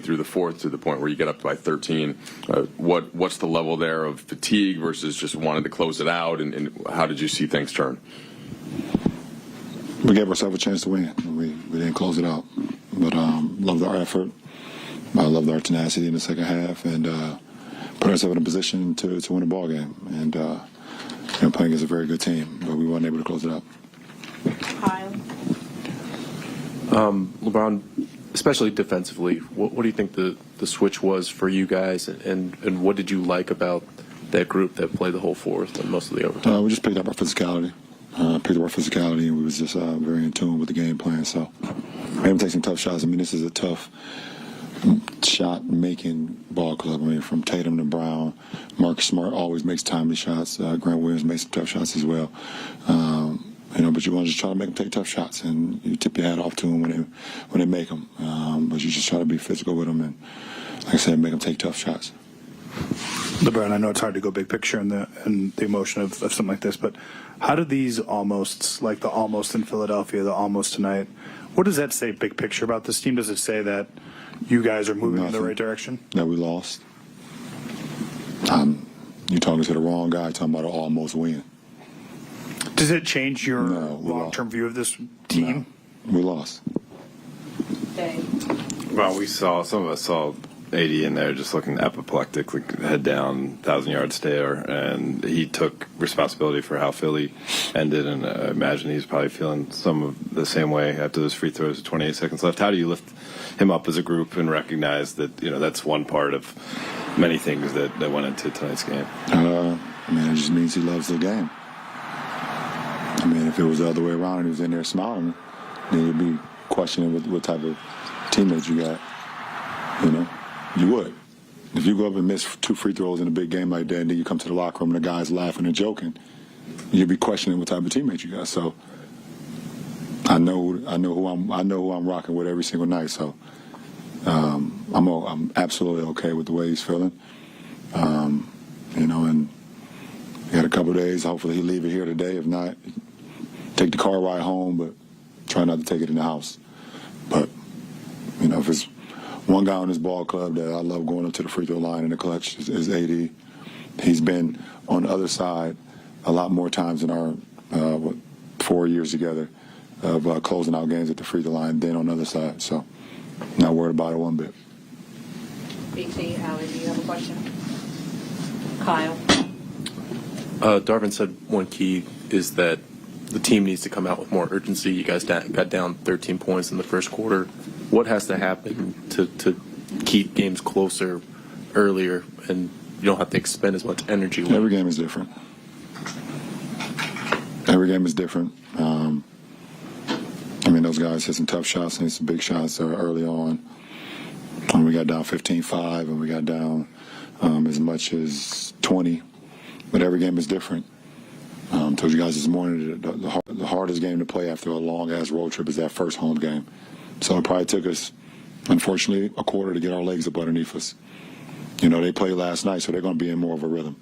through the fourth to the point where you get up by 13. What's the level there of fatigue versus just wanting to close it out, and how did you see things turn? We gave ourselves a chance to win. We didn't close it out, but loved our effort. I loved our tenacity in the second half, and put ourselves in a position to win a ball game, and playing against a very good team, but we weren't able to close it out. Kyle. LeBron, especially defensively, what do you think the switch was for you guys, and what did you like about that group that played the whole fourth and most of the overtime? We just picked up our physicality. And we was just very in tune with the game plan. So we had to take some tough shots. I mean, this is a tough shot-making ball club. I mean, from Tatum to Brown, Marcus Smart always makes timely shots. Grant Williams makes some tough shots as well. But you want to just try to make them take tough shots, and you tip your hat off to them when they make them. But you just try to be physical with them, and like I said, make them take tough shots. LeBron, I know it's hard to go big picture in the emotion of something like this, but how do these almosts, like the almost in Philadelphia, the almost tonight, what does that say big picture about this team? Does it say that you guys are moving in the right direction? That we lost. You're talking to the wrong guy, talking about an almost win. Does it change your long-term view of this team? No, we lost. Dave. Well, some of us saw 80 in there just looking apoplectic, like head down, 1,000-yard stare, and he took responsibility for how Philly ended, and I imagine he's probably feeling some of the same way after those free throws with 28 seconds left. How do you lift him up as a group and recognize that that's one part of many things that went into tonight's game? It just means he loves the game. I mean, if it was the other way around and he was in there smiling, then you'd be questioning what type of teammates you got. You would. If you go up and miss 2 free throws in a big game like that, and then you come to the locker room and the guys laughing and joking, you'd be questioning what type of teammate you got. So I know who I'm rocking with every single night. So I'm absolutely okay with the way he's feeling. And he had a couple of days. Hopefully he'll leave it here today. If not, take the car ride home, but try not to take it in the house. But if it's one guy on this ball club that I love going up to the free throw line in the clutch is AD. He's been on the other side a lot more times in our 4 years together of closing out games at the free throw line than on the other side. So not worried about it one bit. BT, Allie, do you have a question? Kyle. Darvin said one key is that the team needs to come out with more urgency. You guys got down 13 points in the first quarter. What has to happen to keep games closer earlier, and you don't have to expend as much energy? Every game is different. Every game is different. Those guys hit some tough shots and some big shots early on. And we got down 15-5, and we got down as much as 20. But every game is different. Told you guys this morning the hardest game to play after a long-ass road trip is that first home game. So it probably took us, unfortunately, a quarter to get our legs up underneath us. They played last night, so they're going to be in more of a rhythm.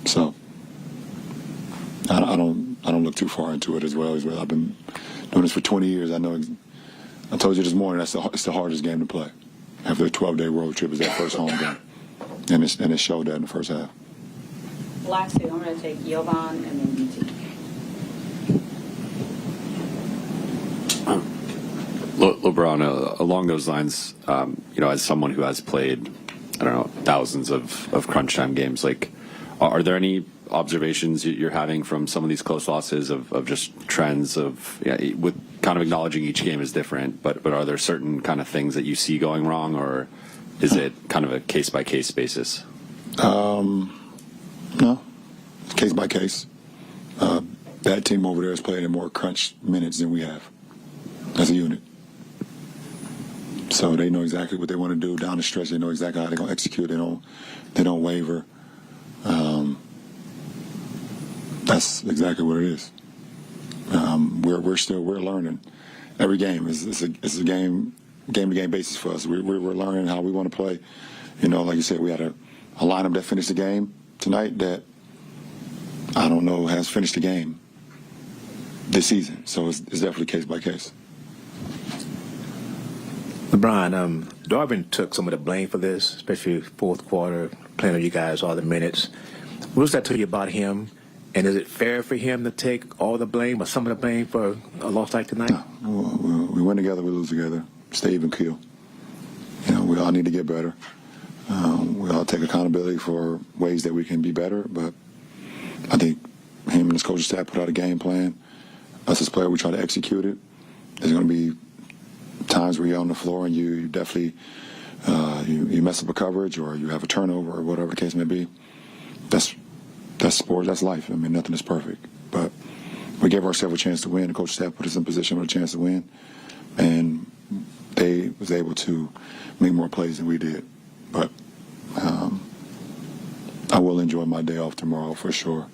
So I don't look too far into it as well. I've been doing this for 20 years. I know. I told you this morning it's the hardest game to play after a 12-day road trip is that first home game, and it showed that in the first half. Last two, I'm going to take Jovan and then BT. LeBron, along those lines, as someone who has played, thousands of crunch time games, are there any observations you're having from some of these close losses of just trends with kind of acknowledging each game is different, but are there certain kind of things that you see going wrong, or is it kind of a case-by-case basis? No, case by case. That team over there is playing in more crunch minutes than we have as a unit. So they know exactly what they want to do down the stretch. They know exactly how they're going to execute. They don't waver. That's exactly what it is. We're learning. Every game is a game-to-game basis for us. We're learning how we want to play. Like you said, we had a lineup that finished the game tonight that I don't know has finished the game this season. So it's definitely case by case. LeBron, Darvin took some of the blame for this, especially fourth quarter, playing with you guys all the minutes. What does that tell you about him? And is it fair for him to take all the blame or some of the blame for a loss like tonight? No, we win together, we lose together. Stay even keel. You know, we all need to get better. We all take accountability for ways that we can be better, but I think him and his coaching staff put out a game plan. Us as players, we try to execute it. There's going to be times where you're on the floor and you definitely you mess up a coverage or you have a turnover or whatever the case may be. That's sports. That's life. I mean, nothing is perfect. But we gave ourselves a chance to win. The coaching staff put us in position with a chance to win, and they was able to make more plays than we did. But I will enjoy my day off tomorrow for sure.